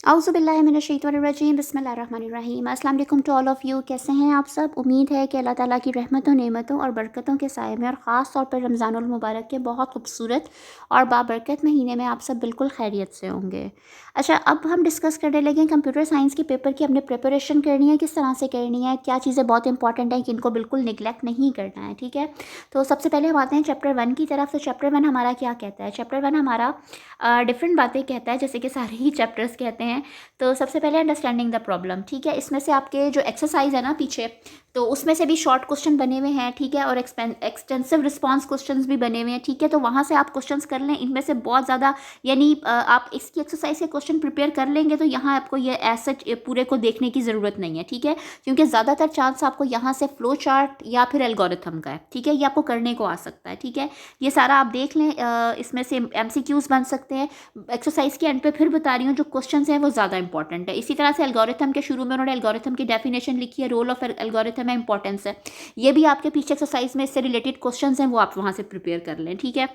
औज़ुबिल्लाहिमिनश्शैतानिर्रजीम बिस्मिल्लाहिर्रहमानिर्रहीम। अस्सलाम वालेकुम टू ऑल ऑफ़ यू। कैसे हैं आप सब? उम्मीद है कि अल्लाह ताला की रहमतों, नेमतों और बरकतों के साए में और ख़ास तौर पर रमज़ानुल मुबारक के बहुत खूबसूरत और बाबरकत महीने में आप सब बिल्कुल खैरियत से होंगे। अच्छा, अब हम डिस्कस करने लगे कंप्यूटर साइंस के पेपर की हमने प्रिपरेशन करनी है, किस तरह से करनी है, क्या चीज़ें बहुत इंपॉर्टेंट हैं कि इनको बिल्कुल निगलेक्ट नहीं करना है, ठीक है। तो सबसे पहले हम आते हैं चैप्टर 1 की तरफ। तो चैप्टर 1 हमारा क्या कहता है? चैप्टर 1 हमारा डिफरेंट बातें कहता है, जैसे कि सारे ही चैप्टर्स कहते हैं। तो सबसे पहले अंडरस्टैंडिंग द प्रॉब्लम, ठीक है। इसमें से आपके जो एक्सरसाइज है ना पीछे, तो उसमें से भी शॉर्ट क्वेश्चन बने हुए हैं, ठीक है, और एक्सटेंसिव रिस्पांस क्वेश्चंस भी बने हुए हैं, ठीक है। तो वहाँ से आप क्वेश्चंस कर लें, इनमें से बहुत ज़्यादा, यानी आप इसकी एक्सरसाइज के क्वेश्चन प्रिपेयर कर लेंगे तो यहाँ आपको ये ऐसा पूरे को देखने की ज़रूरत नहीं है, ठीक है, क्योंकि ज़्यादातर चांस आपको यहाँ से फ्लो चार्ट या फिर एल्गोरिथम का है, ठीक है। ये आपको करने को आ सकता है, ठीक है। ये सारा आप देख लें। इसमें से MCQs बन सकते हैं। एक्सरसाइज के एंड पे फिर बता रही हूँ, जो क्वेश्चंस हैं वो ज़्यादा इंपॉर्टेंट है। इसी तरह से एल्गोरिथम के शुरू में उन्होंने एल्गोरिथम की डेफिनेशन लिखी है, रोल ऑफ एल्गोरिथम है, इंपॉर्टेंस है। ये भी आपके पीछे एक्सरसाइज में इससे रिलेटेड क्वेश्चंस हैं, वो आप वहाँ से प्रिपेयर कर लें, ठीक है।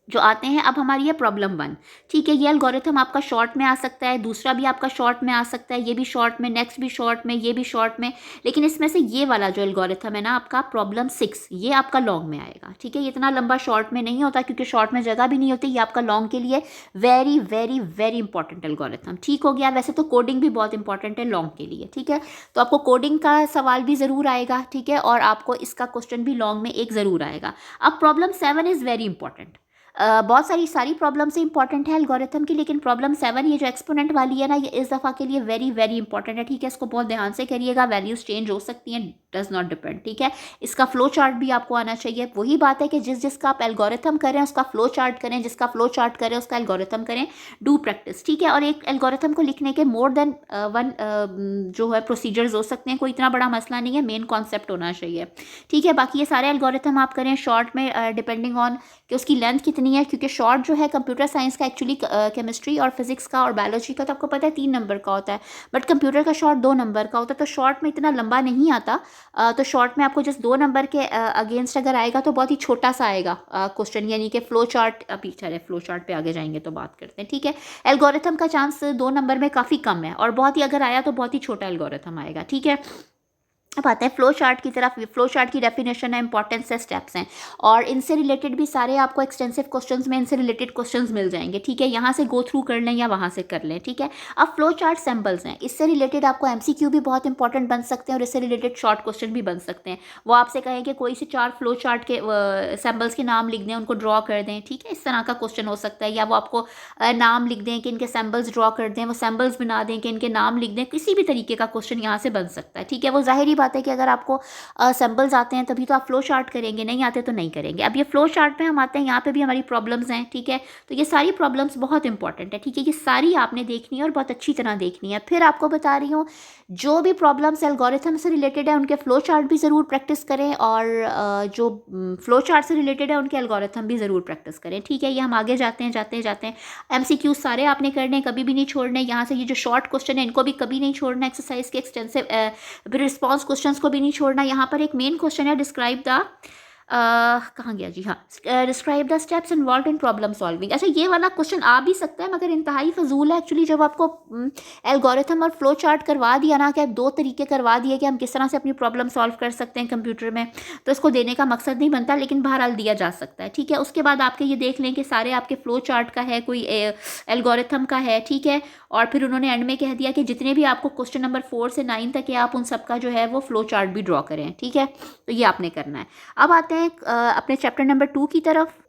जो आते हैं अब हमारी है प्रॉब्लम 1, ठीक है। ये एल्गोरिथम आपका शॉर्ट में आ सकता है, दूसरा भी आपका शॉर्ट में आ सकता है, ये भी शॉर्ट में, नेक्स्ट भी शॉर्ट में, ये भी शॉर्ट में। लेकिन इसमें से ये वाला जो एल्गोरिथम है ना आपका प्रॉब्लम 6, ये आपका लॉन्ग में आएगा, ठीक है। ये इतना लंबा शॉर्ट में नहीं होता, क्योंकि शॉर्ट में जगह भी नहीं होती। ये आपका लॉन्ग के लिए very very very important algorithm, ठीक हो गया। वैसे तो कोडिंग भी बहुत इंपॉर्टेंट है लॉन्ग के लिए, ठीक है। तो आपको कोडिंग का सवाल भी ज़रूर आएगा, ठीक है, और आपको इसका क्वेश्चन भी लॉन्ग में एक ज़रूर आएगा। अब प्रॉब्लम 7 इज़ वेरी इंपॉर्टेंट। बहुत सारी प्रॉब्लम से इंपॉर्टेंट है एल्गोरिथम की, लेकिन प्रॉब्लम 7, ये जो एक्सपोनेंट वाली है ना, ये इस दफ़ा के लिए वेरी वेरी इंपॉर्टेंट है, ठीक है। इसको बहुत ध्यान से करिएगा, वैल्यूज़ चेंज हो सकती हैं, डज नॉट डिपेंड, ठीक है। इसका फ्लो चार्ट भी आपको आना चाहिए। वही बात है कि जिसका आप एल्गोरिथम करें उसका फ्लो चार्ट करें, जिसका फ्लो चार्ट करें उसका एल्गोरिथम करें। डू प्रैक्टिस, ठीक है। और एक एल्गोरिथम को लिखने के मोर देन वन जो है प्रोसीजर्स हो सकते हैं, कोई इतना बड़ा मसला नहीं है, मेन कॉन्सेप्ट होना चाहिए, ठीक है। बाकी ये सारे एल्गोरिथम आप करें शॉर्ट में, डिपेंडिंग ऑन कि उसकी लेंथ कितनी है, क्योंकि शॉर्ट जो है कंप्यूटर साइंस का एक्चुअली केमिस्ट्री और फिजिक्स का और बायोलॉजी का तो आपको पता है 3 नंबर का होता है, बट कंप्यूटर का शॉर्ट 2 नंबर का होता है। तो शॉर्ट में इतना लंबा नहीं आता। तो शॉर्ट में आपको जस्ट 2 नंबर के अगेंस्ट अगर आएगा तो बहुत ही छोटा सा आएगा क्वेश्चन, यानी कि फ्लो चार्ट। अभी चले फ्लो चार्ट पे आगे जाएंगे तो बात करते हैं, ठीक है। एल्गोरिथम का चांस 2 नंबर में काफ़ी कम है, और बहुत ही अगर आया तो बहुत ही छोटा एल्गोरिथम आएगा, ठीक है। अब आते हैं फ्लो चार्ट की तरफ। फ्लो चार्ट की डेफिनेशन है, इंपॉर्टेंस है, स्टेप्स हैं, और इनसे रिलेटेड भी सारे आपको एक्सटेंसिव क्वेश्चंस में इनसे रिलेटेड क्वेश्चंस मिल जाएंगे, ठीक है। यहाँ से गो थ्रू कर लें या वहाँ से कर लें, ठीक है। अब फ्लो चार्ट सिंबल्स हैं, इससे रिलेटेड आपको MCQ भी बहुत इंपॉर्टेंट बन सकते हैं, और इससे रिलेटेड शॉर्ट क्वेश्चन भी बन सकते हैं। वो आपसे कहें कि कोई से 4 फ्लो चार्ट के सिंबल्स के नाम लिख दें, उनको ड्रॉ कर दें, ठीक है, इस तरह का क्वेश्चन हो सकता है। या वो आपको नाम लिख दें कि इनके सिंबल्स ड्रॉ कर दें, वो सिंबल्स बना दें कि इनके नाम लिख दें, किसी भी तरीके का क्वेश्चन यहाँ से बन सकता है, ठीक है। वो जाहिर बात है कि अगर आपको सिंबल्स आते हैं तभी तो आप फ्लो चार्ट करेंगे, नहीं आते तो नहीं करेंगे। अब ये फ्लो चार्ट पे हम आते हैं, यहाँ पे भी हमारी प्रॉब्लम्स हैं, ठीक है। तो ये सारी प्रॉब्लम्स बहुत इंपॉर्टेंट है, ठीक है। ये सारी आपने देखनी है और बहुत अच्छी तरह देखनी है। फिर आपको बता रही हूँ, जो भी प्रॉब्लम्स एल्गोरिथम से रिलेटेड है उनके फ्लो चार्ट भी ज़रूर प्रैक्टिस करें, और जो फ्लो चार्ट से रिलेटेड है उनके एल्गोरिथम भी ज़रूर प्रैक्टिस करें, ठीक है। ये हम आगे जाते हैं जाते हैं। MCQ सारे आपने करने, कभी भी नहीं छोड़ने। यहाँ से ये जो शॉर्ट क्वेश्चन है इनको भी कभी नहीं छोड़ना, एक्सरसाइज के एक्सटेंसिव रिस्पॉन्स क्वेश्चंस को भी नहीं छोड़ना। यहाँ पर एक मेन क्वेश्चन है, डिस्क्राइब द कहाँ गया जी, हाँ, describe the steps involve in problem solving. अच्छा, ये वाला क्वेश्चन आ भी सकता है, मगर इंतहाई फजूल है एक्चुअली। जब आपको एल्गोरिथम और फ्लो चार्ट करवा दिया ना, कि आप 2 तरीके करवा दिए कि हम किस तरह से अपनी प्रॉब्लम सॉल्व कर सकते हैं कंप्यूटर में, तो इसको देने का मकसद नहीं बनता, लेकिन बहरहाल दिया जा सकता है, ठीक है। उसके बाद आपके ये देख लें कि सारे आपके फ्लो चार्ट का है, कोई एल्गोरिथम का है, ठीक है। और फिर उन्होंने एंड में कह दिया कि जितने भी आपको क्वेश्चन नंबर 4 से 9 तक है, आप उन सबका जो है वो फ्लो चार्ट भी ड्रॉ करें, ठीक है। तो ये आपने करना है। अब आते हैं अपने चैप्टर नंबर 2 की तरफ।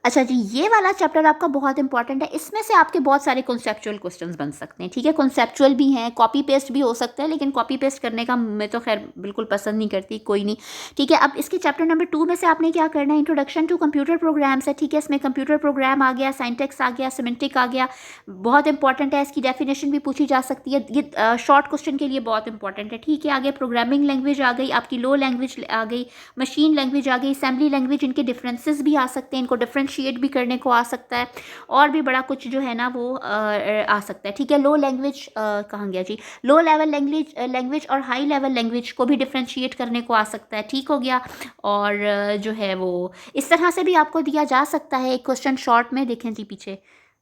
अच्छा जी, ये वाला चैप्टर आपका बहुत इंपॉर्टेंट है। इसमें से आपके बहुत सारे कॉन्सेप्चुअल क्वेश्चंस बन सकते हैं, ठीक है। कॉन्सेप्चुअल भी हैं, कॉपी पेस्ट भी हो सकता है, लेकिन कॉपी पेस्ट करने का मैं तो खैर बिल्कुल पसंद नहीं करती, कोई नहीं, ठीक है। अब इसके चैप्टर नंबर 2 में से आपने क्या करना है, इंट्रोडक्शन टू कंप्यूटर प्रोग्राम्स है, ठीक है। इसमें कंप्यूटर प्रोग्राम आ गया, साइंटेक्स आ गया, सिमेंटिक आ गया, बहुत इंपॉर्टेंट है। इसकी डेफिनेशन भी पूछी जा सकती है, ये शॉर्ट क्वेश्चन के लिए बहुत इंपॉर्टेंट है, ठीक है। आगे प्रोग्रामिंग लैंग्वेज आ गई, आपकी लो लैंग्वेज आ गई, मशीन लैंग्वेज आ गई, असेंबली लैंग्वेज, इनके डिफरेंसेस भी आ सकते हैं, इनको डिफ्रेंशिएट भी करने को आ सकता है, और भी बड़ा कुछ जो है ना वो आ सकता है, ठीक है। लो लैंग्वेज कहाँ गया जी, लो लेवल लैंग्वेज और हाई लेवल लैंग्वेज को भी डिफ्रेंशिएट करने को आ सकता है, ठीक हो गया। और जो है वो इस तरह से भी आपको दिया जा सकता है एक क्वेश्चन शॉर्ट में, देखें जी पीछे,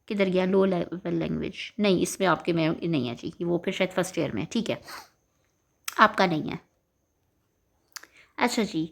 किधर गया लो लेवल लैंग्वेज, नहीं इसमें आपके में नहीं है जी, वो फिर शायद फर्स्ट ईयर में, ठीक है आपका नहीं है। अच्छा जी,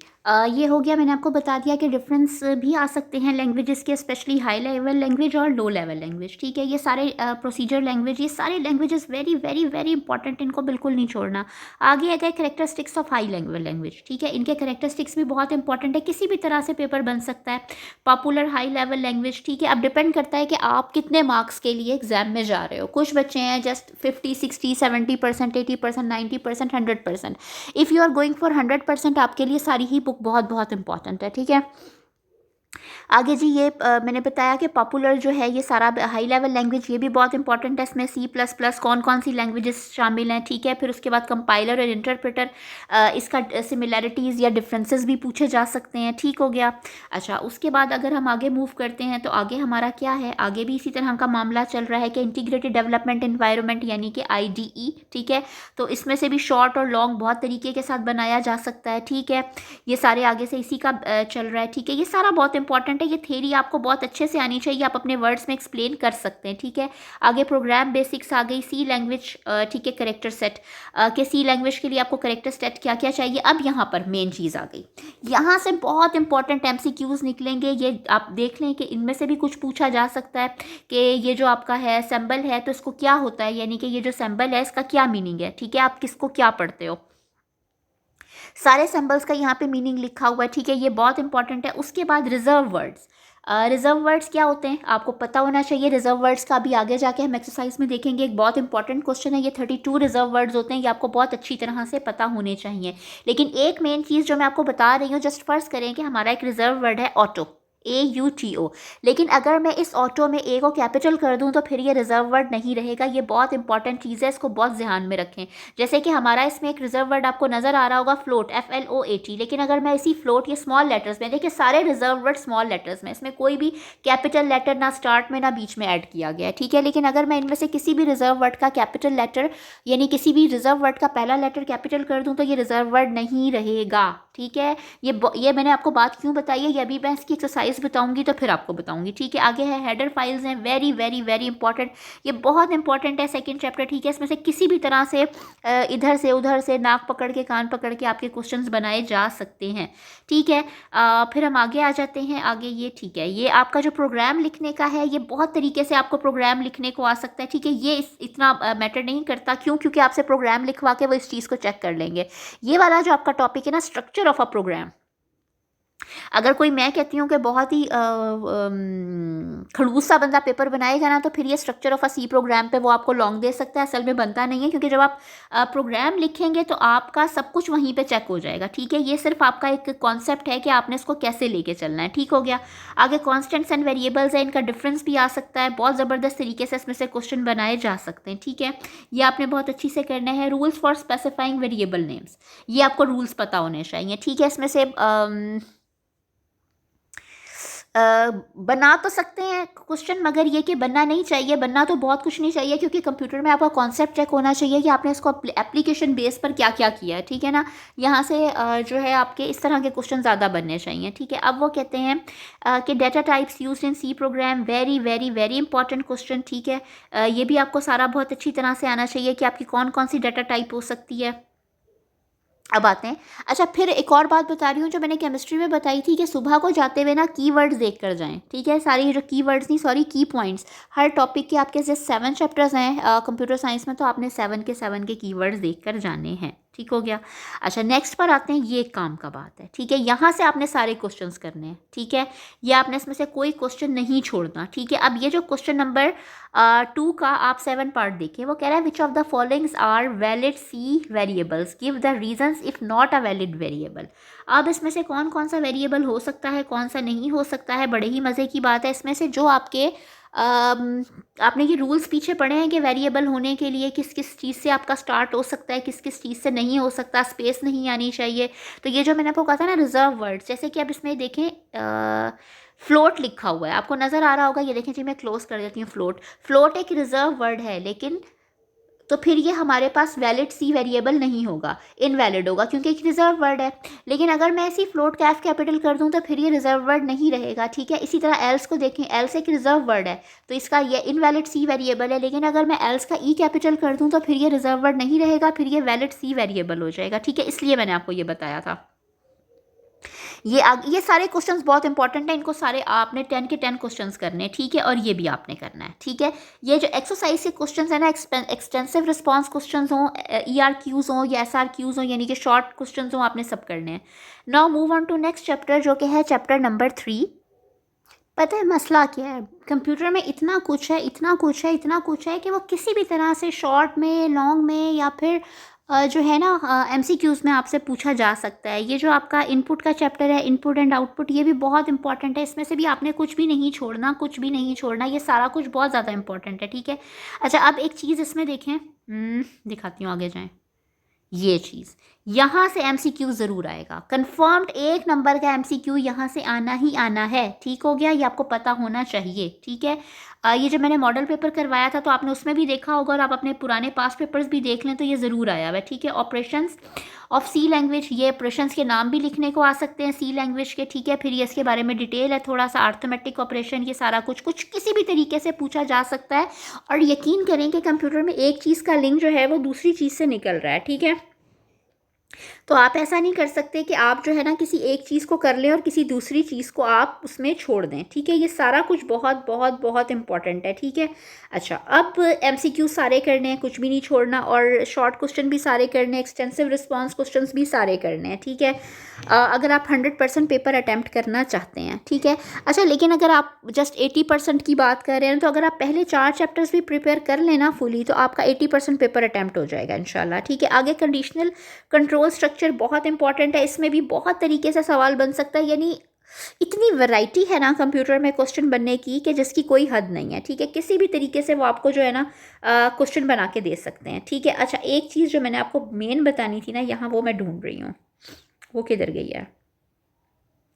ये हो गया, मैंने आपको बता दिया कि डिफरेंस भी आ सकते हैं लैंग्वेजेस के, स्पेशली हाई लेवल लैंग्वेज और लो लेवल लैंग्वेज, ठीक है। ये सारे प्रोसीजर लैंग्वेज, ये सारे languages very very very important, इनको बिल्कुल नहीं छोड़ना। आगे आ गए characteristics of high level language, ठीक है। इनके करेक्टरिस्टिक्स भी बहुत इंपॉर्टेंट है, किसी भी तरह से पेपर बन सकता है। पॉपुलर हाई लेवल लैंग्वेज, ठीक है। अब डिपेंड करता है कि आप कितने मार्क्स के लिए एग्जाम में जा रहे हो। कुछ बच्चे हैं just 50 60 70%, 80%, 90%, 100%। If you are going for 100%, आपके लिए सारी ही बुक बहुत बहुत इंपॉर्टेंट है, ठीक है। आगे जी, ये मैंने बताया कि पॉपुलर जो है ये सारा हाई लेवल लैंग्वेज, ये भी बहुत इंपॉर्टेंट है। इसमें C++ कौन कौन सी लैंग्वेजेस शामिल हैं, ठीक है। फिर उसके बाद कंपाइलर और इंटरप्रेटर, इसका सिमिलैरिटीज़ या डिफरेंसेस भी पूछे जा सकते हैं, ठीक हो गया। अच्छा, उसके बाद अगर हम आगे मूव करते हैं तो आगे हमारा क्या है, आगे भी इसी तरह का मामला चल रहा है कि इंटीग्रेटेड डेवलपमेंट एनवायरनमेंट यानी कि IDE, ठीक है। तो इसमें से भी शॉर्ट और लॉन्ग बहुत तरीके के साथ बनाया जा सकता है, ठीक है। ये सारे आगे से इसी का चल रहा है, ठीक है। ये सारा बहुत इंपॉर्टेंट है, ये थ्योरी आपको बहुत अच्छे से आनी चाहिए, आप अपने वर्ड्स में एक्सप्लेन कर सकते हैं, ठीक है। आगे प्रोग्राम बेसिक्स आ गई, सी लैंग्वेज, ठीक है। करेक्टर सेट के सी लैंग्वेज के लिए आपको करेक्टर सेट क्या क्या चाहिए। अब यहाँ पर मेन चीज़ आ गई, यहाँ से बहुत इंपॉर्टेंट MCQs निकलेंगे, ये आप देख लें कि इनमें से भी कुछ पूछा जा सकता है कि ये जो आपका है सिंबल है तो इसको क्या होता है, यानी कि ये जो सिंबल है इसका क्या मीनिंग है, ठीक है। आप किसको क्या पढ़ते हो, सारे सिंबल्स का यहाँ पे मीनिंग लिखा हुआ है, ठीक है। ये बहुत इंपॉर्टेंट है। उसके बाद रिजर्व वर्ड्स, रिजर्व वर्ड्स क्या होते हैं आपको पता होना चाहिए। रिजर्व वर्ड्स का भी आगे जाके हम एक्सरसाइज में देखेंगे, एक बहुत इंपॉर्टेंट क्वेश्चन है। ये 32 रिजर्व वर्ड्स होते हैं, ये आपको बहुत अच्छी तरह से पता होने चाहिए। लेकिन एक मेन चीज़ जो मैं आपको बता रही हूँ, जस्ट फर्स्ट करें कि हमारा एक रिजर्व वर्ड है ऑटो, AUTO, लेकिन अगर मैं इस ऑटो में ए को कैपिटल कर दूं तो फिर ये रिजर्व वर्ड नहीं रहेगा। ये बहुत इंपॉर्टेंट चीज़ है, इसको बहुत ध्यान में रखें। जैसे कि हमारा इसमें एक रिजर्व वर्ड आपको नज़र आ रहा होगा फ्लोट, FLOAT, लेकिन अगर मैं इसी फ्लोट ये स्मॉल लेटर्स में, देखिए सारे रिजर्व वर्ड स्मॉल लेटर्स में, इसमें कोई भी कैपिटल लेटर ना स्टार्ट में ना बीच में ऐड किया गया है, ठीक है। लेकिन अगर मैं इनमें से किसी भी रिजर्व वर्ड का कैपिटल लेटर, यानी किसी भी रिजर्व वर्ड का पहला लेटर कैपिटल कर दूं तो ये रिजर्व वर्ड नहीं रहेगा, ठीक है। ये मैंने आपको बात क्यों बताई है, ये अभी मैं इसकी एक्सरसाइज बताऊंगी तो फिर आपको बताऊंगी, ठीक है। आगे है हेडर फाइल्स हैं, वेरी वेरी वेरी इंपॉर्टेंट, ये बहुत इंपॉर्टेंट है सेकंड चैप्टर, ठीक है। इसमें से किसी भी तरह से इधर से उधर से नाक पकड़ के कान पकड़ के आपके क्वेश्चंस बनाए जा सकते हैं, ठीक है। फिर हम आगे आ जाते हैं, आगे ये, ठीक है। ये आपका जो प्रोग्राम लिखने का है, ये बहुत तरीके से आपको प्रोग्राम लिखने को आ सकता है, ठीक है। ये इतना मैटर नहीं करता, क्यों, क्योंकि आपसे प्रोग्राम लिखवा के वो इस चीज़ को चेक कर लेंगे। ये वाला जो आपका टॉपिक है ना, स्ट्रक्चर ऑफ अ प्रोग्राम, अगर कोई मैं कहती हूँ कि बहुत ही खड़ूस सा बंदा पेपर बनाएगा ना, तो फिर ये structure of a C program पे वो आपको लॉन्ग दे सकता है, असल में बनता नहीं है, क्योंकि जब आप प्रोग्राम लिखेंगे तो आपका सब कुछ वहीं पे चेक हो जाएगा, ठीक है। ये सिर्फ आपका एक कॉन्सेप्ट है कि आपने इसको कैसे लेके चलना है, ठीक हो गया। आगे कॉन्स्टेंट्स एंड वेरिएबल्स है, इनका डिफरेंस भी आ सकता है, बहुत ज़बरदस्त तरीके से इसमें से क्वेश्चन बनाए जा सकते हैं, ठीक है। ये आपने बहुत अच्छी से करना है। Rules for specifying variable names, ये आपको रूल्स पता होने चाहिए, ठीक है। इसमें से बना तो सकते हैं क्वेश्चन, मगर ये कि बनना नहीं चाहिए, बनना तो बहुत कुछ नहीं चाहिए, क्योंकि कंप्यूटर में आपका कॉन्सेप्ट चेक होना चाहिए कि आपने इसको एप्लीकेशन बेस पर क्या क्या किया है, ठीक है ना। यहाँ से जो है आपके इस तरह के क्वेश्चन ज़्यादा बनने चाहिए, ठीक है। अब वो कहते हैं कि data types used in C program, very very very important question, ठीक है। ये भी आपको सारा बहुत अच्छी तरह से आना चाहिए कि आपकी कौन कौन सी डाटा टाइप हो सकती है। अब आते हैं, अच्छा फिर एक और बात बता रही हूँ जो मैंने केमिस्ट्री में बताई थी कि सुबह को जाते हुए ना कीवर्ड्स देख कर जाएं, ठीक है। सारी जो कीवर्ड्स नहीं, सॉरी, की पॉइंट्स, हर टॉपिक के आपके जैसे 7 चैप्टर्स हैं कंप्यूटर साइंस में, तो आपने 7 के कीवर्ड्स देख कर जाने हैं, ठीक हो गया। अच्छा नेक्स्ट पर आते हैं, ये एक काम का बात है, ठीक है। यहाँ से आपने सारे क्वेश्चंस करने हैं, ठीक है। ये आपने इसमें से कोई क्वेश्चन नहीं छोड़ना, ठीक है। अब ये जो क्वेश्चन नंबर 2 का आप 7 पार्ट देखें, वो कह रहा है which of the followings are valid C variables, give the reasons if not a valid variable. अब इसमें से कौन कौन सा वेरिएबल हो सकता है, कौन सा नहीं हो सकता है, बड़े ही मज़े की बात है। इसमें से जो आपके आपने ये रूल्स पीछे पढ़े हैं कि वेरिएबल होने के लिए किस किस चीज़ से आपका स्टार्ट हो सकता है, किस किस चीज़ से नहीं हो सकता, स्पेस नहीं आनी चाहिए। तो ये जो मैंने आपको कहा था ना रिजर्व वर्ड, जैसे कि अब इसमें देखें फ्लोट लिखा हुआ है, आपको नज़र आ रहा होगा, ये देखें जी, मैं क्लोज कर देती हूँ। फ्लोट, फ्लोट एक रिजर्व वर्ड है, लेकिन तो फिर ये हमारे पास वैलिड सी वेरिएबल नहीं होगा, इनवैलिड होगा, क्योंकि एक रिजर्व वर्ड है। लेकिन अगर मैं इसी फ्लोट कैफ कैपिटल कर दूं तो फिर ये रिजर्व वर्ड नहीं रहेगा, ठीक है। इसी तरह एल्स को देखें, एल्स एक रिजर्व वर्ड है तो इसका ये इनवैलिड सी वेरिएबल है, लेकिन अगर मैं एल्स का ई कैपिटल कर दूं तो फिर ये रिजर्व वर्ड नहीं रहेगा, फिर ये वैलिड सी वेरिएबल हो जाएगा, ठीक है। इसलिए मैंने आपको ये बताया था। ये सारे क्वेश्चंस बहुत इंपॉर्टेंट हैं, इनको सारे आपने 10 के 10 क्वेश्चंस करने हैं, ठीक है, और ये भी आपने करना है, ठीक है। ये जो एक्सरसाइज के क्वेश्चंस है ना, एक्सटेंसिव रिस्पांस क्वेश्चंस हों, ERQs हों या SRQs हों, यानी कि शॉर्ट क्वेश्चंस हों, आपने सब करने हैं। Now move on to next chapter, जो कि है चैप्टर नंबर 3। पता है मसला क्या है, कंप्यूटर में इतना कुछ है, इतना कुछ है, इतना कुछ है कि वो किसी भी तरह से शॉर्ट में, लॉन्ग में, या फिर जो है ना MCQs में आपसे पूछा जा सकता है। ये जो आपका इनपुट का चैप्टर है, इनपुट एंड आउटपुट, ये भी बहुत इंपॉर्टेंट है। इसमें से भी आपने कुछ भी नहीं छोड़ना, कुछ भी नहीं छोड़ना, ये सारा कुछ बहुत ज़्यादा इंपॉर्टेंट है, ठीक है। अच्छा, अब एक चीज़ इसमें देखें, दिखाती हूँ, आगे जाएँ। ये चीज़ यहाँ से MCQ ज़रूर आएगा, कंफर्म्ड 1 नंबर का MCQ यहाँ से आना ही आना है, ठीक हो गया, ये आपको पता होना चाहिए, ठीक है। ये जो मैंने मॉडल पेपर करवाया था तो आपने उसमें भी देखा होगा, और आप अपने पुराने पास्ट पेपर्स भी देख लें तो ये ज़रूर आया हुआ है, ठीक है। ऑपरेशंस ऑफ सी लैंग्वेज, ये ऑपरेशंस के नाम भी लिखने को आ सकते हैं सी लैंग्वेज के, ठीक है। फिर ये इसके बारे में डिटेल है थोड़ा सा, अर्थमेटिक ऑपरेशन, ये सारा कुछ किसी भी तरीके से पूछा जा सकता है। और यकीन करें कि कंप्यूटर में एक चीज़ का लिंक जो है वो दूसरी चीज़ से निकल रहा है, ठीक है। तो आप ऐसा नहीं कर सकते कि आप जो है ना किसी एक चीज़ को कर लें और किसी दूसरी चीज़ को आप उसमें छोड़ दें, ठीक है। ये सारा कुछ बहुत बहुत बहुत इंपॉर्टेंट है, ठीक है। अच्छा, अब MCQ सारे करने हैं, कुछ भी नहीं छोड़ना, और शॉर्ट क्वेश्चन भी सारे करने हैं, एक्सटेंसिव रिस्पांस क्वेश्चंस भी सारे करने हैं, ठीक है। अगर आप 100% पेपर अटैम्प्ट करना चाहते हैं, ठीक है। अच्छा, लेकिन अगर आप जस्ट 80% की बात कर रहे हैं तो अगर आप पहले 4 चैप्टर्स भी प्रिपेयर कर लेना फुली तो आपका 80% पेपर अटैम्प्ट हो जाएगा इंशाल्लाह, ठीक है। आगे कंडीशनल कंट्रोल स्ट्रक्चर बहुत इंपॉर्टेंट है, इसमें भी बहुत तरीके से सवाल बन सकता है, यानी इतनी वैरायटी है ना कंप्यूटर में क्वेश्चन बनने की कि जिसकी कोई हद नहीं है, ठीक है। किसी भी तरीके से वो आपको जो है ना क्वेश्चन बना के दे सकते हैं, ठीक है। अच्छा, एक चीज़ जो मैंने आपको मेन बतानी थी ना यहाँ, वो मैं ढूंढ रही हूँ, वो किधर गई है,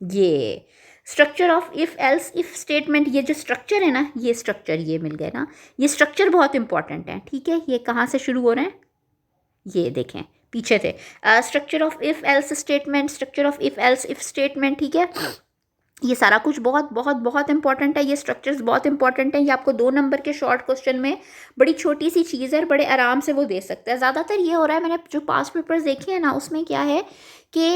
ये structure of if else if statement, ये जो स्ट्रक्चर है ना, ये स्ट्रक्चर, ये मिल गए ना, ये स्ट्रक्चर बहुत इंपॉर्टेंट है, ठीक है। ये कहाँ से शुरू हो रहे हैं, ये देखें, पीछे थे, structure of if else statement, structure of if else if statement, ठीक है। ये सारा कुछ बहुत बहुत बहुत इंपॉर्टेंट है, ये स्ट्रक्चर्स बहुत इंपॉर्टेंट है। ये आपको 2 नंबर के शॉर्ट क्वेश्चन में बड़ी छोटी सी चीज़ है, बड़े आराम से वो दे सकता है। ज़्यादातर ये हो रहा है, मैंने जो पास्ट पेपर्स देखे हैं ना, उसमें क्या है कि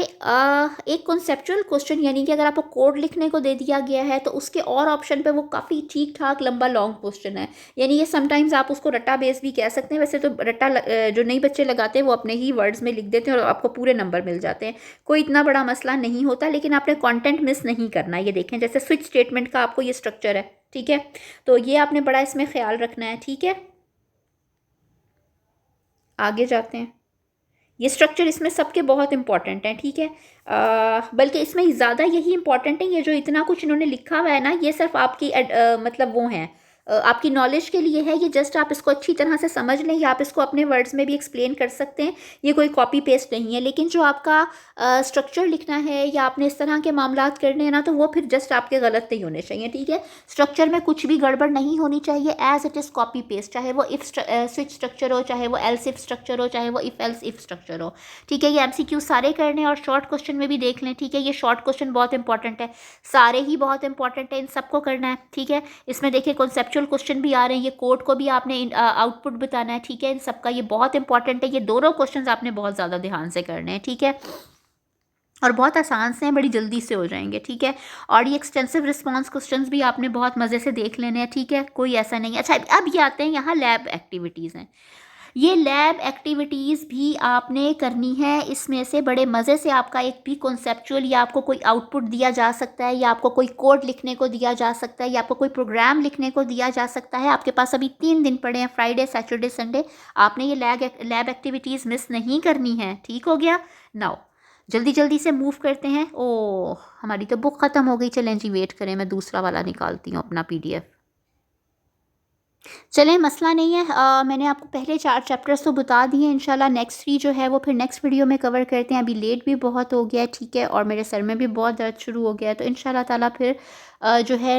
एक कॉन्सेप्चुअल क्वेश्चन, यानी कि अगर आपको कोड लिखने को दे दिया गया है तो उसके और ऑप्शन पे वो काफ़ी ठीक ठाक लंबा लॉन्ग क्वेश्चन है, यानी ये समटाइम्स आप उसको रट्टा बेस भी कह सकते हैं। वैसे तो रट्टा जो नई बच्चे लगाते हैं वो अपने ही वर्ड्स में लिख देते हैं और आपको पूरे नंबर मिल जाते हैं, कोई इतना बड़ा मसला नहीं होता, लेकिन आपने कंटेंट मिस नहीं करना। ये देखें, जैसे स्विच स्टेटमेंट का आपको ये स्ट्रक्चर है, ठीक है, तो ये आपने बड़ा इसमें ख्याल रखना है, ठीक है। आगे जाते हैं, ये स्ट्रक्चर इसमें सबके बहुत इंपॉर्टेंट हैं, ठीक है। बल्कि इसमें ज़्यादा यही इंपॉर्टेंट है, ये जो इतना कुछ इन्होंने लिखा हुआ है ना, ये सिर्फ आपकी मतलब वो हैं, आपकी नॉलेज के लिए है। ये जस्ट आप इसको अच्छी तरह से समझ लें, या आप इसको अपने वर्ड्स में भी एक्सप्लेन कर सकते हैं, ये कोई कॉपी पेस्ट नहीं है। लेकिन जो आपका स्ट्रक्चर लिखना है या आपने इस तरह के मामलात करने हैं ना, तो वो फिर जस्ट आपके गलत नहीं होने चाहिए, ठीक है। स्ट्रक्चर में कुछ भी गड़बड़ नहीं होनी चाहिए, as it is copy paste, चाहे वो इफ स्विच स्ट्रक्चर हो, चाहे वो एल्स इफ स्ट्रक्चर हो, चाहे वो इफ एल्स इफ स्ट्रक्चर हो, ठीक है। ये MCQ सारे करने और शॉर्ट क्वेश्चन में भी देख लें, ठीक है। ये शॉर्ट क्वेश्चन बहुत इंपॉर्टेंट है, सारे ही बहुत इंपॉर्टेंट है, इन सबको करना है, ठीक है। इसमें देखिए कॉन्सेप्चुअल क्वेश्चन भी आ रहे हैं, ये कोड को भी आपने आउटपुट बताना है, ठीक है। इन सबका ये बहुत इंपॉर्टेंट है, ये दोनों क्वेश्चन आपने बहुत ज़्यादा ध्यान से करने हैं, ठीक है, और बहुत आसान से हैं, बड़ी जल्दी से हो जाएंगे, ठीक है। और ये एक्सटेंसिव रिस्पांस क्वेश्चंस भी आपने बहुत मज़े से देख लेने हैं, ठीक है, कोई ऐसा नहीं है। अच्छा, अब ये आते हैं यहाँ लैब एक्टिविटीज़ हैं, ये लैब एक्टिविटीज़ भी आपने करनी है। इसमें से बड़े मज़े से आपका एक भी कॉन्सेप्चुअल, या आपको कोई आउटपुट दिया जा सकता है, या आपको कोई कोड लिखने को दिया जा सकता है, या आपको कोई प्रोग्राम लिखने को दिया जा सकता है। आपके पास अभी 3 दिन पड़े हैं, फ्राइडे सैटरडे संडे, आपने ये लैब एक्टिविटीज़ मिस नहीं करनी है, ठीक हो गया। नाउ जल्दी जल्दी से मूव करते हैं। ओह, हमारी तो बुक ख़त्म हो गई, चलें जी वेट करें, मैं दूसरा वाला निकालती हूँ अपना PDF। चलें, मसला नहीं है। मैंने आपको पहले 4 चैप्टर्स तो बता दिए हैं, इंशाल्लाह नेक्स्ट 3 जो है वो फिर नेक्स्ट वीडियो में कवर करते हैं। अभी लेट भी बहुत हो गया है, ठीक है? और मेरे सर में भी बहुत दर्द शुरू हो गया है, तो इंशाल्लाह ताला फिर जो है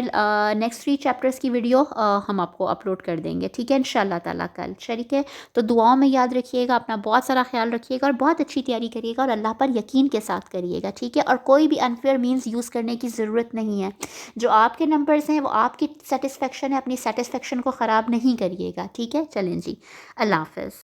नेक्स्ट 3 चैप्टर्स की वीडियो हम आपको अपलोड कर देंगे, ठीक है? इंशाल्लाह ताला कल, ठीक है? तो दुआओं में याद रखिएगा, अपना बहुत सारा ख़्याल रखिएगा और बहुत अच्छी तैयारी करिएगा और अल्लाह पर यकीन के साथ करिएगा, ठीक है? और कोई भी अनफ़ेयर मीन्स यूज़ करने की ज़रूरत नहीं है। जो आपके नंबर्स हैं वो आपकी सैटिस्फैक्शन है, अपनी सैटिस्फैक्शन को ख़राब नहीं करिएगा, ठीक है? चलें जी, अल्लाह हाफ़िज़।